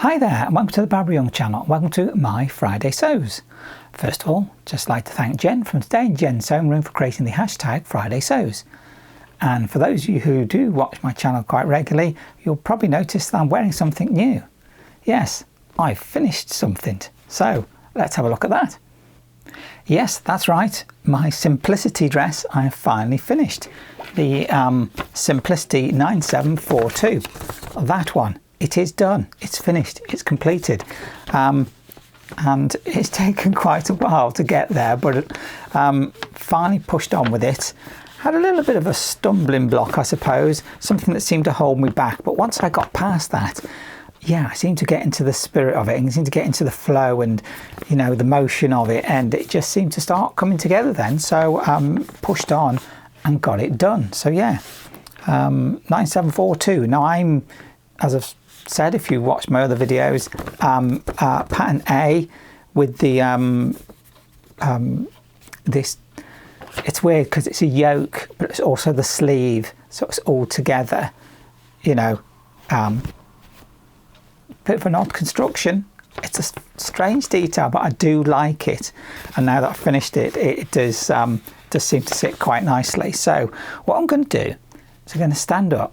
Hi there and welcome to the Barbara Young channel. Welcome to my Friday Sews. First of all, just like to thank Jen from Today in Jen's Sewing Room for creating the hashtag Friday Sews. And for those of you who do watch my channel quite regularly, you'll probably notice that I'm wearing something new. Yes, I've finished something. So let's have a look at that. Yes, that's right. My Simplicity dress I have finally finished. The Simplicity 9742. That one. It is done, it's finished, it's completed, and it's taken quite a while to get there, but finally pushed on with it. Had a little bit of a stumbling block, I suppose, something that seemed to hold me back, but once I got past that, yeah, I seemed to get into the spirit of it and seemed to get into the flow and, you know, the motion of it, and it just seemed to start coming together then. So pushed on and got it done. So yeah, 9742. Now I'm, as I've said, if you watch my other videos, pattern A with the this, it's weird because it's a yoke but it's also the sleeve, so it's all together, you know, bit of an odd construction. It's a strange detail, but I do like it, and now that I've finished it, it does seem to sit quite nicely. So what I'm going to do is I'm going to stand up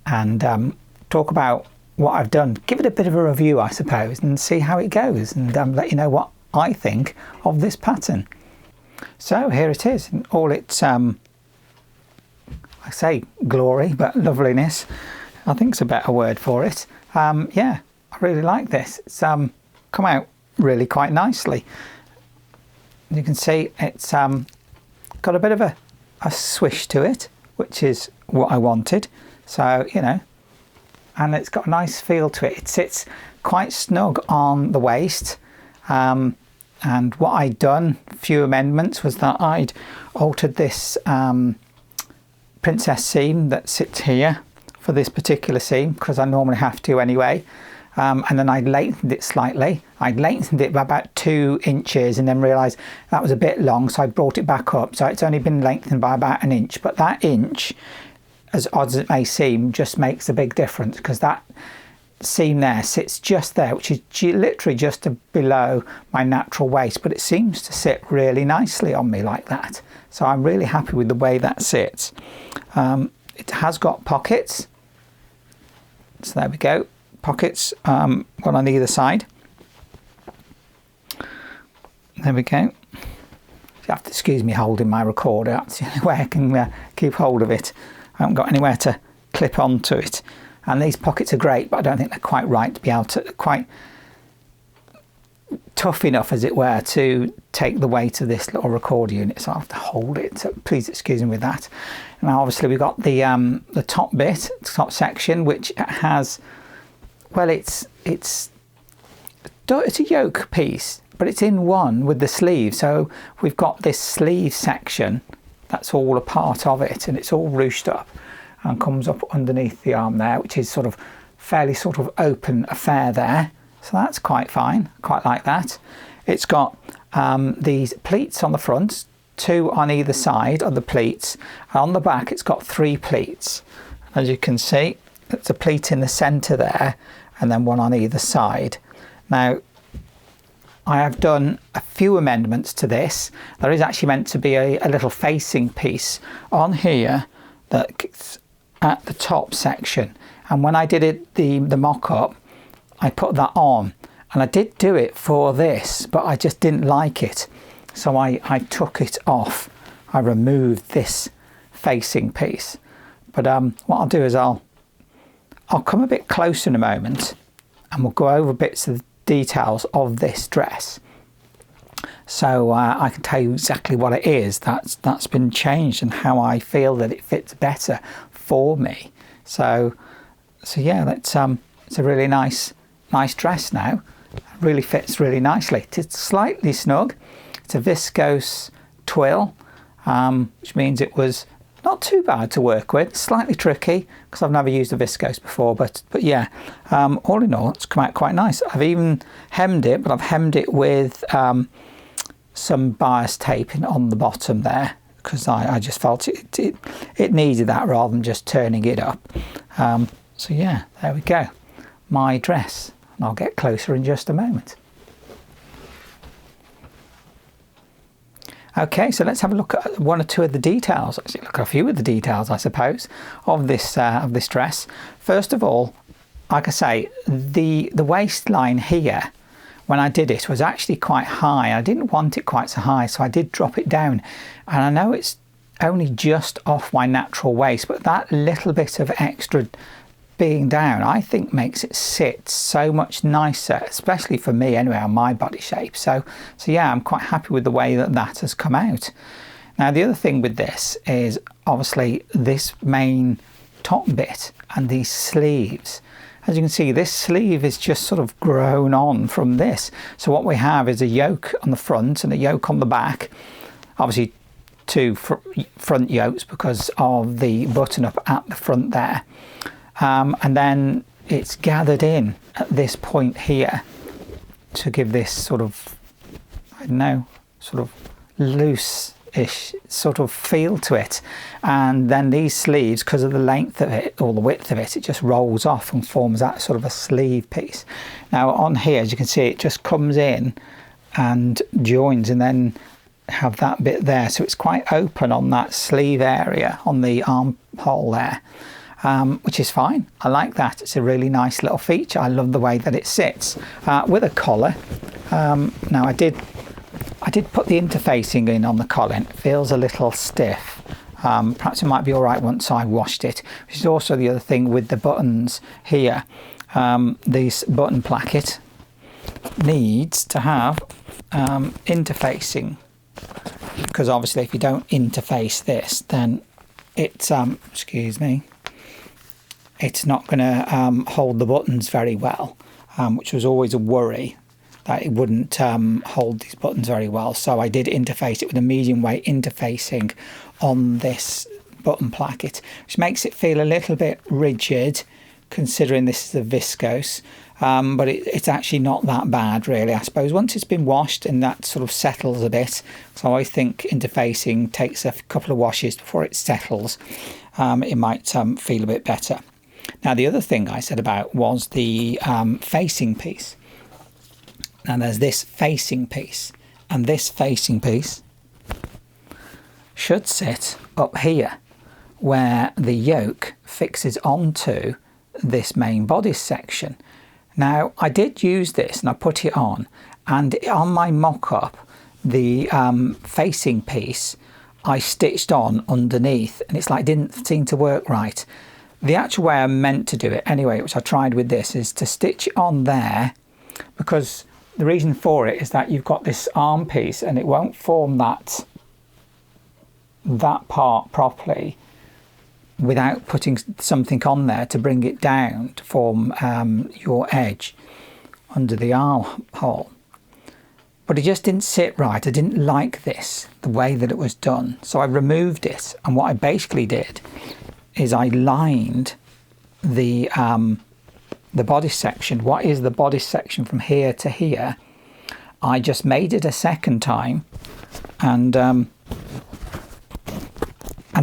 and talk about what I've done, give it a bit of a review, I suppose, and see how it goes, and let you know what I think of this pattern. So here it is in all its, I say glory, but loveliness, I think is a better word for it. Yeah, I really like this. It's come out really quite nicely. You can see it's got a bit of a swish to it, which is what I wanted. So, you know, and it's got a nice feel to it. It sits quite snug on the waist, and what I'd done, a few amendments, was that I'd altered this princess seam that sits here for this particular seam, because I normally have to anyway, and then I lengthened it slightly. I'd lengthened it by about 2 inches and then realised that was a bit long, so I brought it back up. So it's only been lengthened by about 1 inch, but that inch, as odd as it may seem, just makes a big difference, because that seam there sits just there, which is literally just below my natural waist, but it seems to sit really nicely on me like that. So I'm really happy with the way that sits. It has got pockets, so there we go, pockets, one on either side. There we go. You have to excuse me holding my recorder, that's the only way I can keep hold of it. I haven't got anywhere to clip onto it, and these pockets are great, but I don't think they're quite right to be able to, quite tough enough, as it were, to take the weight of this little recorder unit, so I have to hold it, so please excuse me with that. Now obviously we've got the top bit, top section, which has, well, it's a yoke piece, but it's in one with the sleeve, so we've got this sleeve section that's all a part of it, and it's all ruched up and comes up underneath the arm there, which is sort of fairly sort of open affair there, so that's quite fine. Quite like that. It's got these pleats on the front, 2 on either side of the pleats, and on the back it's got 3 pleats. As you can see, it's a pleat in the center there and then 1 on either side. Now I have done a few amendments to this. There is actually meant to be a little facing piece on here that's at the top section, and when I did it, the mock-up, I put that on, and I did do it for this, but I just didn't like it, so I took it off. I removed this facing piece, but what I'll do is I'll come a bit closer in a moment and we'll go over bits of the details of this dress, so I can tell you exactly what it is that's been changed and how I feel that it fits better for me. So yeah, that's it's a really nice dress now. It really fits really nicely. It's slightly snug. It's a viscose twill, which means it was not too bad to work with. Slightly tricky because I've never used a viscose before, but yeah, all in all, it's come out quite nice. I've even hemmed it, but I've hemmed it with some bias taping on the bottom there, because I just felt it needed that rather than just turning it up. So yeah, there we go. My dress and I'll get closer in just a moment. Okay, so let's have a look at one or two of the details. Actually, look at a few of the details, I suppose, of this dress. First of all, like I say, the waistline here, when I did it, was actually quite high. I didn't want it quite so high, so I did drop it down. And I know it's only just off my natural waist, but that little bit of extra being down, I think makes it sit so much nicer, especially for me anyway, on my body shape. So yeah, I'm quite happy with the way that has come out. Now, the other thing with this is obviously this main top bit and these sleeves. As you can see, this sleeve is just sort of grown on from this. So what we have is a yoke on the front and a yoke on the back. Obviously two front yokes because of the button up at the front there. And then it's gathered in at this point here to give this sort of, I don't know, sort of loose-ish sort of feel to it. And then these sleeves, because of the length of it or the width of it, it just rolls off and forms that sort of a sleeve piece. Now on here, as you can see, it just comes in and joins and then have that bit there. So it's quite open on that sleeve area, on the armhole there. Which is fine. I like that. It's a really nice little feature. I love the way that it sits with a collar. Now I did put the interfacing in on the collar. It feels a little stiff. Perhaps it might be all right once I washed it. Which is also the other thing with the buttons here. This button placket needs to have interfacing, because obviously if you don't interface this, then it's excuse me, it's not going to hold the buttons very well, which was always a worry that it wouldn't hold these buttons very well. So I did interface it with a medium weight interfacing on this button placket, which makes it feel a little bit rigid considering this is a viscose, but it's actually not that bad really, I suppose, once it's been washed and that sort of settles a bit. So I think interfacing takes a couple of washes before it settles. It might feel a bit better. Now, the other thing I said about was the facing piece. Now, there's this facing piece, and this facing piece should sit up here, where the yoke fixes onto this main bodice section. Now, I did use this, and I put it on, and on my mock-up, the facing piece, I stitched on underneath, and it's like it didn't seem to work right. The actual way I meant to do it anyway, which I tried with this, is to stitch it on there, because the reason for it is that you've got this arm piece and it won't form that part properly without putting something on there to bring it down to form your edge under the armhole. But it just didn't sit right. I didn't like this, the way that it was done. So I removed it, and what I basically did is I lined the bodice section. What is the bodice section from here to here? I just made it a second time and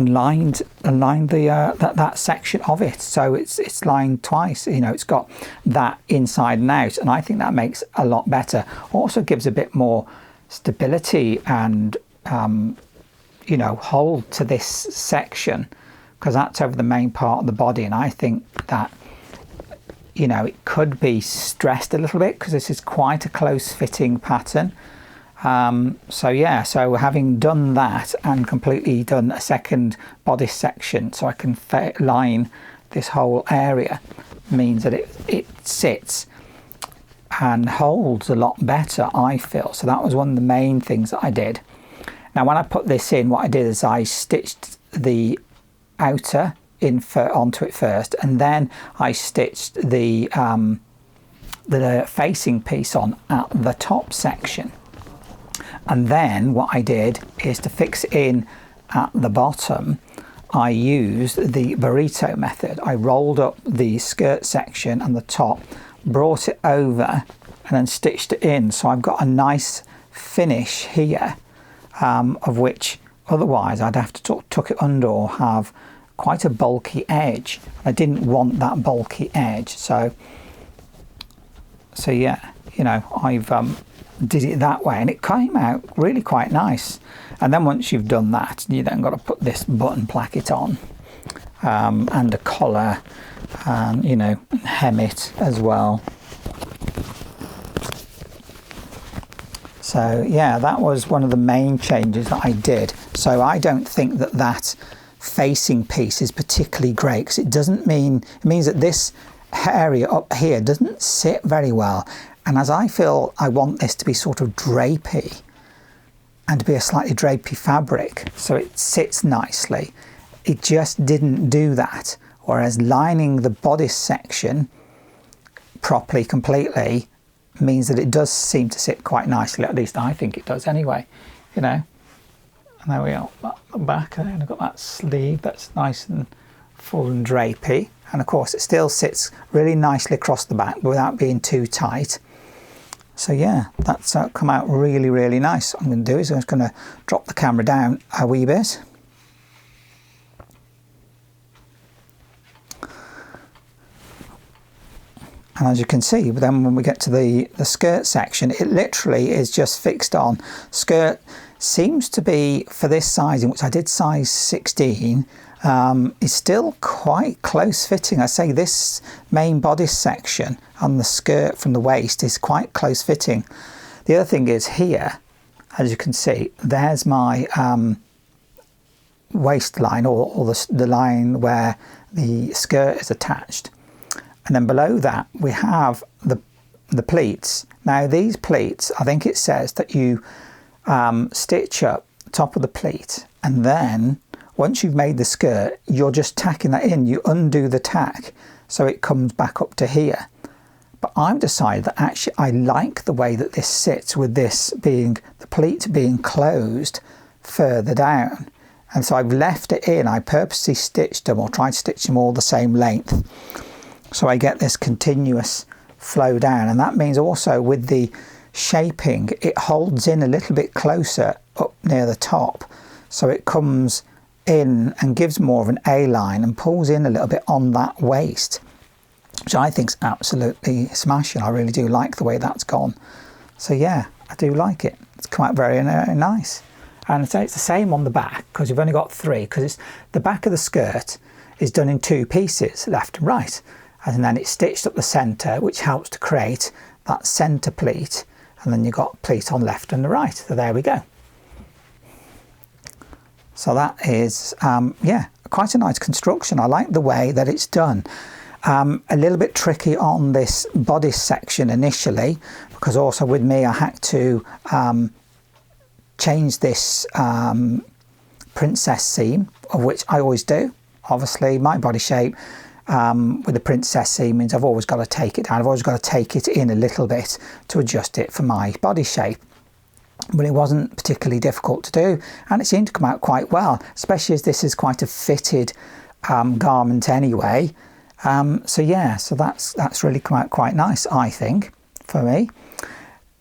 lined that section of it, so it's lined twice. You know, it's got that inside and out, and I think that makes a lot better. Also gives a bit more stability and you know, hold to this section, because that's over the main part of the body, and I think that, you know, it could be stressed a little bit because this is quite a close fitting pattern. So yeah, so having done that and completely done a second bodice section so I can line this whole area means that it sits and holds a lot better, I feel. So that was one of the main things that I did. Now when I put this in, what I did is I stitched the outer onto it first, and then I stitched the facing piece on at the top section. And then what I did is to fix it in at the bottom, I used the burrito method. I rolled up the skirt section and the top, brought it over, and then stitched it in. So I've got a nice finish here, of which otherwise I'd have to tuck it under or have quite a bulky edge. I didn't want that bulky edge, so So yeah, you know, I've did it that way and it came out really quite nice. And then once you've done that, you then got to put this button placket on, and a collar, and you know, hem it as well. So yeah, that was one of the main changes that I did. So I don't think that that facing piece is particularly great, because it doesn't mean, it means that this area up here doesn't sit very well. And as I feel I want this to be sort of drapey and to be a slightly drapey fabric, so it sits nicely, it just didn't do that. Whereas lining the bodice section properly, completely, means that it does seem to sit quite nicely. At least I think it does anyway, you know. And there we are, the back, and I've got that sleeve that's nice and full and drapey. And of course it still sits really nicely across the back without being too tight. So yeah, that's come out really, really nice. What I'm going to do is I'm just going to drop the camera down a wee bit. And as you can see, then when we get to the skirt section, it literally is just fixed on. Skirt seems to be, for this sizing, which I did size 16, is still quite close fitting. I say this main bodice section on the skirt from the waist is quite close fitting. The other thing is here, as you can see, there's my waistline, or the line where the skirt is attached. And then below that we have the pleats. Now these pleats, I think it says that you stitch up the top of the pleat, and then once you've made the skirt, you're just tacking that in. You undo the tack so it comes back up to here. But I've decided that actually I like the way that this sits, with this being, the pleat being closed further down. And so I've left it in. I purposely stitched them, or tried to stitch them all the same length, so I get this continuous flow down. And that means also with the shaping, it holds in a little bit closer up near the top, so it comes in and gives more of an A-line and pulls in a little bit on that waist, which I think is absolutely smashing. I really do like the way that's gone. So yeah, I do like it. It's come out very, very nice. And so it's the same on the back, because you've only got 3, because it's the back of the skirt is done in 2 pieces, left and right. And then it's stitched up the centre, which helps to create that centre pleat. And then you've got pleat on left and the right. So there we go. So that is, yeah, quite a nice construction. I like the way that it's done. A little bit tricky on this bodice section initially, because also with me I had to change this princess seam, of which I always do. Obviously my body shape with the princess seam means I've always got to take it down. I've always got to take it in a little bit to adjust it for my body shape. But it wasn't particularly difficult to do, and it seemed to come out quite well, especially as this is quite a fitted garment anyway. So yeah, so that's really come out quite nice, I think, for me.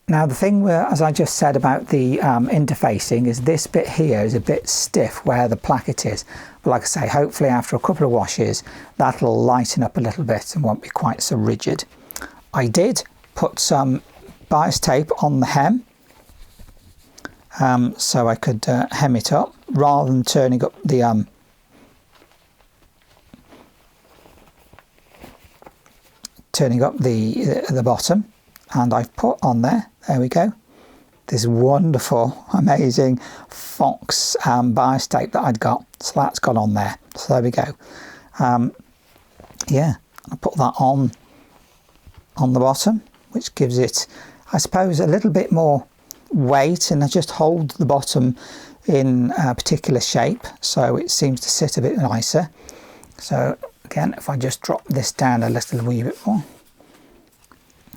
Now the thing where, as I just said about the interfacing, is this bit here is a bit stiff where the placket is. But like I say, hopefully after a couple of washes that'll lighten up a little bit and won't be quite so rigid. I did put some bias tape on the hem, so I could hem it up rather than turning up the bottom. And I've put on there we go, this wonderful, amazing fox bias tape that I'd got. So that's gone on there. So there we go. Yeah, I put that on the bottom, which gives it, I suppose, a little bit more weight, and I just hold the bottom in a particular shape, so it seems to sit a bit nicer. So again, if I just drop this down a little wee bit more,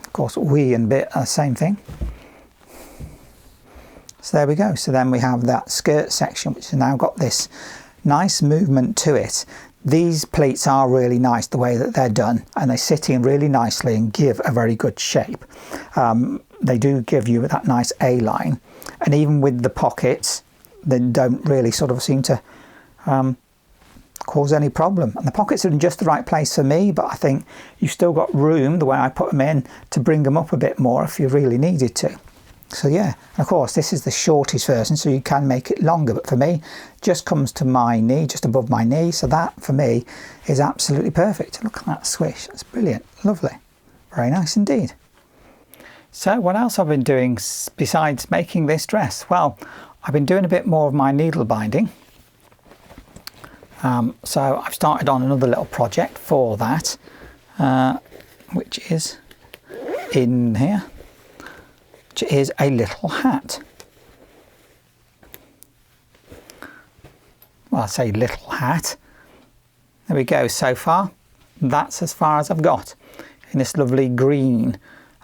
of course wee and bit are the same thing. So there we go. So then we have that skirt section, which has now got this nice movement to it. These pleats are really nice the way that they're done, and they sit in really nicely and give a very good shape. They do give you that nice A-line, and even with the pockets, they don't really sort of seem to cause any problem. And the pockets are in just the right place for me, but I think you've still got room, the way I put them in, to bring them up a bit more if you really needed to. So yeah, and of course this is the shortest version, so you can make it longer, but for me, just comes to my knee, just above my knee, so that for me is absolutely perfect. Look at that swish, that's brilliant, lovely, very nice indeed. So what else I've been doing besides making this dress? Well, I've been doing a bit more of my needle binding. So I've started on another little project for that, which is in here, which is a little hat. Well, I say little hat. There we go. So far, that's as far as I've got in this lovely green.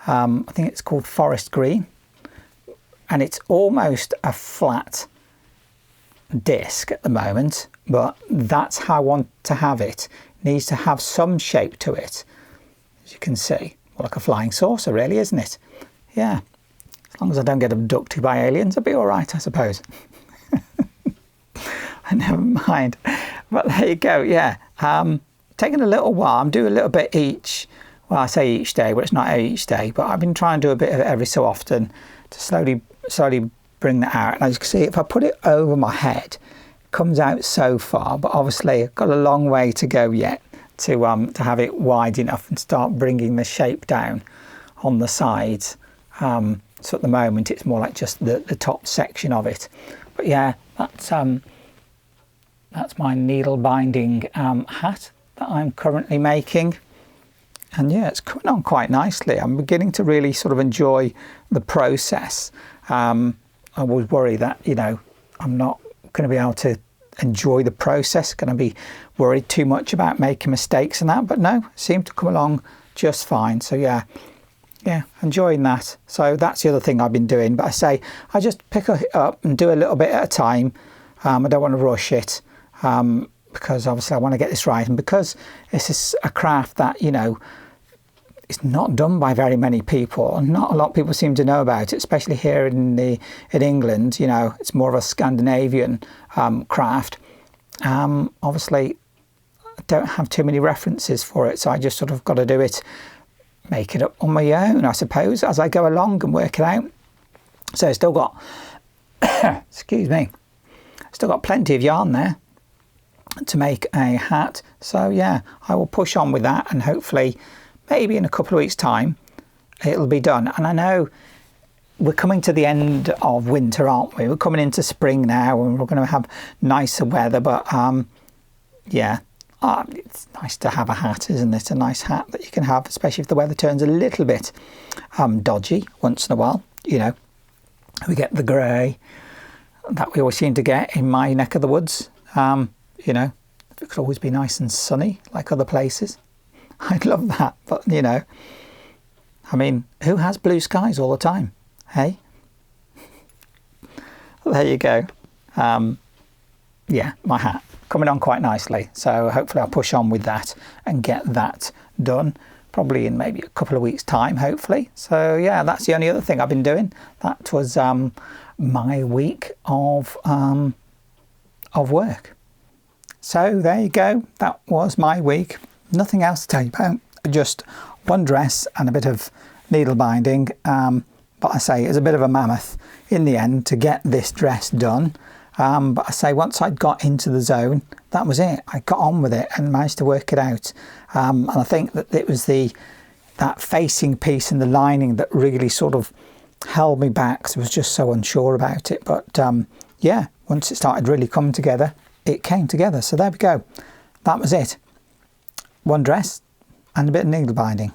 I think it's called forest green, and it's almost a flat disc at the moment, but that's how I want to have it. It needs to have some shape to it, as you can see. Well, like a flying saucer really, isn't it? Yeah, as long as I don't get abducted by aliens, I'll be all right, I suppose. Never mind. But there you go, yeah. Taking a little while. I'm doing a little bit each, well, I say each day, but it's not each day, but I've been trying to do a bit of it every so often to slowly bring that out. And as you can see, if I put it over my head, it comes out so far, but obviously I've got a long way to go yet to have it wide enough and start bringing the shape down on the sides. So at the moment it's more like just the top section of it. But yeah, that's my needle binding hat that I'm currently making. And yeah, it's coming on quite nicely. I'm beginning to really sort of enjoy the process. I was worried that, you know, I'm not going to be able to enjoy the process, going to be worried too much about making mistakes and that, but no, it seemed to come along just fine. So yeah, enjoying that. So that's the other thing I've been doing. But I say, I just pick it up and do a little bit at a time. I don't want to rush it because obviously I want to get this right. And because this is a craft that, you know, it's not done by very many people, and not a lot of people seem to know about it, especially here in England. You know, it's more of a Scandinavian craft. Obviously, I don't have too many references for it, so I just sort of got to do it, make it up on my own, I suppose, as I go along and work it out. So I've still got, excuse me, still got plenty of yarn there to make a hat. So yeah, I will push on with that, and hopefully maybe in a couple of weeks' time it'll be done. And I know we're coming to the end of winter, aren't we? We're coming into spring now, and we're going to have nicer weather. But yeah, it's nice to have a hat, isn't it? A nice hat that you can have, especially if the weather turns a little bit dodgy once in a while. You know, we get the grey that we always seem to get in my neck of the woods. You know, it could always be nice and sunny like other places. I'd love that, but you know, I mean, who has blue skies all the time? Hey? Well, there you go. Yeah, my hat coming on quite nicely. So hopefully I'll push on with that and get that done, probably in maybe a couple of weeks' time, hopefully. So yeah, that's the only other thing I've been doing. That was my week of work. So there you go. That was my week. Nothing else to tell you about, just one dress and a bit of needle binding. But I say it's a bit of a mammoth in the end to get this dress done. But I say once I'd got into the zone, that was it. I got on with it and managed to work it out. And I think that it was that facing piece and the lining that really sort of held me back, because I was just so unsure about it. But yeah, once it started really coming together, it came together. So there we go. That was it. One dress and a bit of needle binding.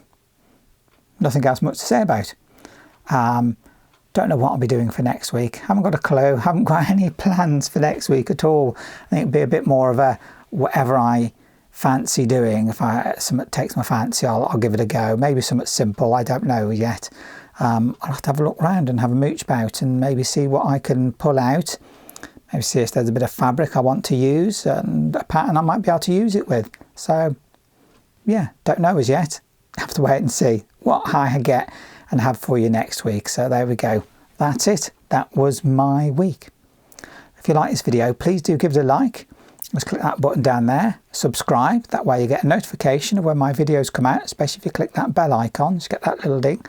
Nothing else much to say about. Don't know what I'll be doing for next week. Haven't got a clue. Haven't got any plans for next week at all. I think it'll be a bit more of a whatever I fancy doing. If something takes my fancy, I'll give it a go. Maybe something simple. I don't know yet. I'll have to have a look around and have a mooch about and maybe see what I can pull out. Maybe see if there's a bit of fabric I want to use and a pattern I might be able to use it with. So yeah, don't know as yet. Have to wait and see what I get and have for you next week. So there we go. That's it. That was my week. If you like this video, please do give it a like. Just click that button down there, subscribe. That way you get a notification of when my videos come out, especially if you click that bell icon. Just get that little ding,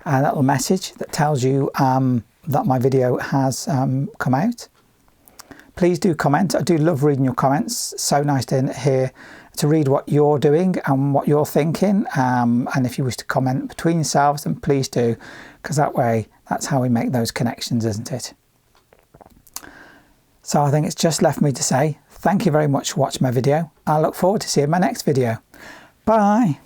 that little message that tells you that my video has come out. Please do comment. I do love reading your comments. So nice to hear, to read what you're doing and what you're thinking. And if you wish to comment between yourselves, then please do, because that way, that's how we make those connections, isn't it? So I think it's just left me to say thank you very much for watching my video. I look forward to seeing my next video. Bye.